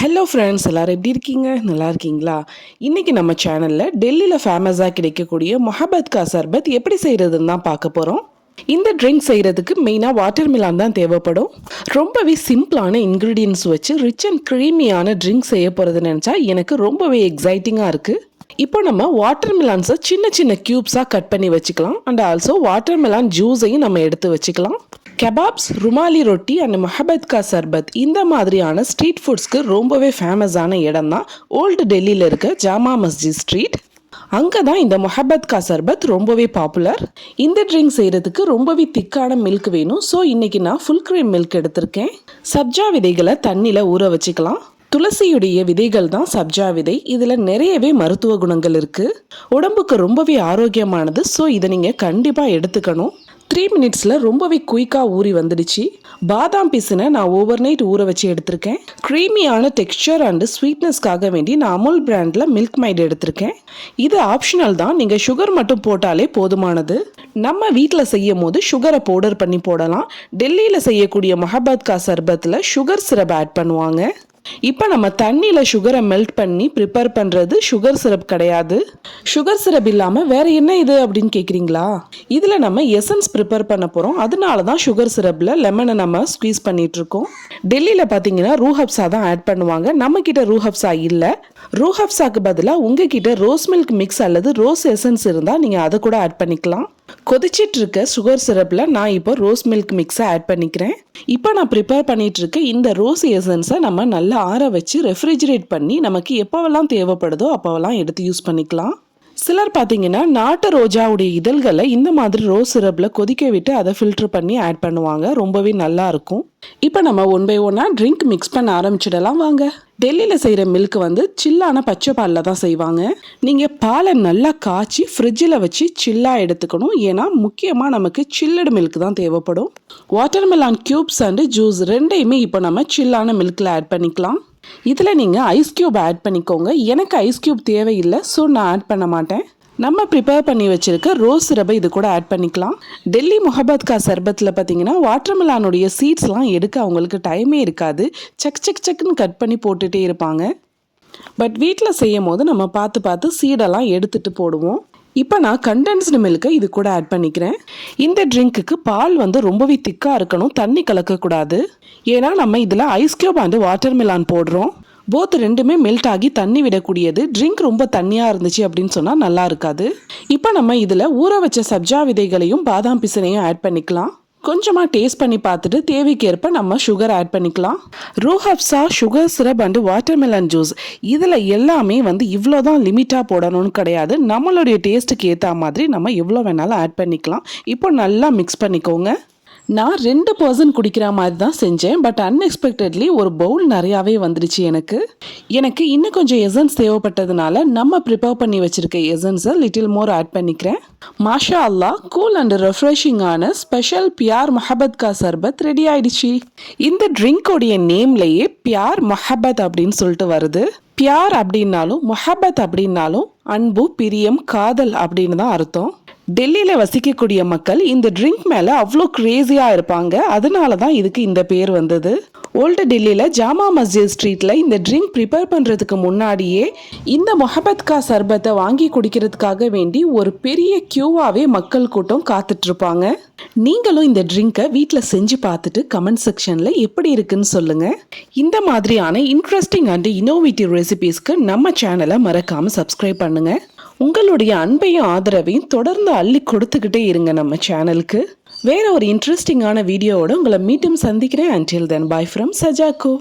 Hello friends, எல்லோரும் எப்படி இருக்கீங்க? நல்லா இருக்கீங்களா? இன்றைக்கி நம்ம சேனலில் டெல்லியில் ஃபேமஸாக கிடைக்கக்கூடிய மொஹப்பத் கா சர்பத் எப்படி செய்கிறதுன்னு தான் பார்க்க போகிறோம். இந்த ட்ரிங்க் செய்கிறதுக்கு மெயினாக வாட்டர் மிலான் தான் தேவைப்படும். ரொம்பவே சிம்பிளான இன்க்ரீடியன்ஸ் வச்சு ரிச் அண்ட் க்ரீமியான ட்ரிங்க் செய்ய போகிறது நினச்சா எனக்கு ரொம்பவே எக்ஸைட்டிங்காக இருக்குது. இப்போ நம்ம வாட்டர் மிலான்ஸை சின்ன சின்ன க்யூப்ஸாக கட் பண்ணி வச்சுக்கலாம். அண்ட் ஆல்சோ வாட்டர் மிலான் ஜூஸையும் நம்ம எடுத்து வச்சுக்கலாம். கெபாப்ஸ், ருமாலி ரொட்டி அண்ட் மொஹப்பத் கா சர்பத் இந்த மாதிரியான ஸ்ட்ரீட் ஃபுட்ஸ்க்கு ரொம்பவே ஃபேமஸான இடம் தான் ஓல்டு டெல்லியில் இருக்க ஜாமா மஸ்ஜித் ஸ்ட்ரீட். அங்கே தான் இந்த மொஹப்பத் கா சர்பத் ரொம்பவே பாப்புலர். இந்த ட்ரிங்க் செய்கிறதுக்கு ரொம்பவே திக்கான மில்க் வேணும். ஸோ இன்றைக்கி நான் ஃபுல் க்ரீம் மில்க் எடுத்திருக்கேன். சப்ஜா விதைகளை தண்ணியில் ஊற வச்சுக்கலாம். துளசியுடைய விதைகள் தான் சப்ஜா விதை. இதில் நிறையவே மருத்துவ குணங்கள் இருக்குது. உடம்புக்கு ரொம்பவே ஆரோக்கியமானது. ஸோ இதை நீங்கள் கண்டிப்பாக எடுத்துக்கணும். 3 மினிட்ஸில் ரொம்பவே குயிக்காக ஊறி வந்துடுச்சு. பாதாம் பீஸனை நான் ஓவர் நைட் ஊற வச்சு எடுத்திருக்கேன். க்ரீமியான டெக்ஸ்சர் அண்டு ஸ்வீட்னஸ்க்காக வேண்டி நான் அமுல் பிராண்டில் மில்க் மைட் எடுத்திருக்கேன். இது ஆப்ஷனல் தான், நீங்கள் சுகர் மட்டும் போட்டாலே போதுமானது. நம்ம வீட்டில் செய்யும் போது சுகரை பவுடர் பண்ணி போடலாம். டெல்லியில் செய்யக்கூடிய மொஹப்பத் கா சர்பத்தில் சுகர் சிரப் ஆட் பண்ணுவாங்க. இப்போ நம்ம தண்ணியில் சுகரை மெல்ட் பண்ணி ப்ரிப்பேர் பண்ணுறது சுகர் சிரப் கிடையாது. சுகர் சிரப் இல்லாமல் வேறு என்ன இது அப்படின்னு கேட்குறீங்களா? இதில் நம்ம எசன்ஸ் ப்ரிப்பேர் பண்ண போகிறோம். அதனால தான் சுகர் சிரப்பில் லெமனை நம்ம ஸ்குவீஸ் பண்ணிகிட்ருக்கோம். டெல்லியில் பார்த்தீங்கன்னா ரூஹப்ஸா தான் ஆட் பண்ணுவாங்க. நம்மக்கிட்ட ரூஹப்ஸா இல்லை. ரூஹப்ஸாக்கு பதிலாக உங்ககிட்ட ரோஸ் மில்க் மிக்ஸ் அல்லது ரோஸ் எசன்ஸ் இருந்தால் நீங்கள் அதை கூட ஆட் பண்ணிக்கலாம். கொதிச்சிட்டு இருக்க சுகர் சிரப்பில் நான் இப்போ ரோஸ் மில்க் மிக்ஸை ஆட் பண்ணிக்கிறேன். இப்போ நான் ப்ரிப்பேர் பண்ணிட்டு இருக்க இந்த ரோஸ் எசன்ஸை நம்ம நல்லா ஆற வச்சு ரெஃப்ரிஜரேட் பண்ணி நமக்கு எப்போவெல்லாம் தேவைப்படுதோ அப்போவெல்லாம் எடுத்து யூஸ் பண்ணிக்கலாம். சிலர் பார்த்தீங்கன்னா நாட்டு ரோஜாவுடைய இதழ்களை இந்த மாதிரி ரோஸ் சிரப்பில் கொதிக்க விட்டு அதை ஃபில்டர் பண்ணி ஆட் பண்ணுவாங்க. ரொம்பவே நல்லா இருக்கும். இப்போ நம்ம 1 by 1 ட்ரிங்க் மிக்ஸ் பண்ண ஆரம்பிச்சிடலாம் வாங்க. டெல்லியில் செய்கிற மில்க் சில்லான பச்சை பாலில் தான் செய்வாங்க. நீங்கள் பாலை நல்லா காய்ச்சி ஃப்ரிட்ஜில் வச்சு சில்லாக எடுத்துக்கணும். ஏன்னா முக்கியமாக நமக்கு சில்லடு மில்க் தான் தேவைப்படும். Water melon cubes and juice ரெண்டையுமே இப்போ நம்ம சில்லான மில்கில் ஆட் பண்ணிக்கலாம். இதில் நீங்கள் ஐஸ் க்யூப் ஆட் பண்ணிக்கோங்க. எனக்கு ஐஸ் க்யூப் தேவையில்லை, ஸோ நான் ஆட் பண்ண மாட்டேன். நம்ம ப்ரிப்பேர் பண்ணி வச்சுருக்க ரோஸ் சிரப்பை இது கூட ஆட் பண்ணிக்கலாம். டெல்லி மொஹப்பத் கா சர்பத்தில் பார்த்தீங்கன்னா வாட்டர் மெலானுடைய சீட்ஸ்லாம் எடுக்க அவங்களுக்கு டைமே இருக்காது. சக்குன்னு கட் பண்ணி போட்டுகிட்டே இருப்பாங்க. பட் வீட்டில் செய்யும் போது நம்ம பார்த்து சீடெல்லாம் எடுத்துகிட்டு போடுவோம். இப்போ நான் கண்டென்ஸ்டு மில்கை இது கூட ஆட் பண்ணிக்கிறேன். இந்த ட்ரிங்க்குக்கு பால் ரொம்பவே திக்காக இருக்கணும், தண்ணி கலக்கக்கூடாது. ஏன்னா நம்ம இதில் ice cube and watermelon போடுறோம். போத் ரெண்டுமே மெல்ட் ஆகி தண்ணி விடக்கூடியது. ட்ரிங்க் ரொம்ப தண்ணியாக இருந்துச்சு அப்படின்னு சொன்னால் நல்லா இருக்காது. இப்போ நம்ம இதில் ஊற வச்ச சப்ஜா விதைகளையும் பாதாம் பிசினையும் ஆட் பண்ணிக்கலாம். கொஞ்சமாக டேஸ்ட் பண்ணி பார்த்துட்டு தேவைக்கேற்ப நம்ம சுகர் ஆட் பண்ணிக்கலாம். Roohafza, sugar syrup and watermelon juice இதில் எல்லாமே இவ்வளோ தான் லிமிட்டாக போடணும்னு கிடையாது. நம்மளுடைய டேஸ்ட்டுக்கு ஏற்ற மாதிரி நம்ம எவ்வளோ வேணாலும் ஆட் பண்ணிக்கலாம். இப்போ நல்லா மிக்ஸ் பண்ணிக்கோங்க. நான் 2% குடிக்கிற மாதிரி தான் செஞ்சேன். பட் அன்எக்ஸ்பெக்டட்லி ஒரு பவுல் நிறையாவே வந்துடுச்சு. எனக்கு இன்னும் கொஞ்சம் எசன்ஸ் தேவைப்பட்டதுனால நம்ம ப்ரிப்பேர் பண்ணி வச்சுருக்க எசன்ஸை லிட்டில் மோர் ஆட் பண்ணிக்கிறேன். மாஷா அல்லாஹ், கூல் அண்ட் ரெஃப்ரெஷிங்கான ஸ்பெஷல் பியார் மொஹப்பத் கா சர்பத் ரெடி ஆயிடுச்சு. இந்த ட்ரிங்கோடைய நேம்லேயே பியார் மொஹப்பத் அப்படின்னு சொல்லிட்டு வருது. பியார் அப்படின்னாலும் மொஹப்பத் அப்படின்னாலும் அன்பு, பிரியம், காதல் அப்படின்னு தான் அர்த்தம். டெல்லியில் வசிக்கக்கூடிய மக்கள் இந்த ட்ரிங்க் மேலே அவ்வளோ க்ரேஸியாக இருப்பாங்க. அதனால தான் இதுக்கு இந்த பேர் வந்தது. ஓல்டு டெல்லியில் ஜாமா மஸ்ஜித் ஸ்ட்ரீட்டில் இந்த ட்ரிங்க் ப்ரிப்பேர் பண்ணுறதுக்கு முன்னாடியே இந்த மொஹப்பத் கா சர்பத்தை வாங்கி குடிக்கிறதுக்காக வேண்டி ஒரு பெரிய க்யூவாகவே மக்கள் கூட்டம் காத்துட்ருப்பாங்க. நீங்களும் இந்த ட்ரிங்கை வீட்டில் செஞ்சு பார்த்துட்டு கமெண்ட் செக்ஷனில் எப்படி இருக்குன்னு சொல்லுங்கள். இந்த மாதிரியான இன்ட்ரெஸ்டிங் அண்ட் இன்னோவேட்டிவ் ரெசிபீஸ்க்கு நம்ம சேனலை மறக்காமல் சப்ஸ்கிரைப் பண்ணுங்கள். உங்களுடைய அன்பையும் ஆதரவையும் தொடர்ந்து அள்ளி கொடுத்துக்கிட்டே இருங்க நம்ம சேனலுக்கு. வேற ஒரு இன்ட்ரெஸ்டிங்கான வீடியோவோட உங்களை மீண்டும் சந்திக்கிறேன். Until then, bye from Sajako.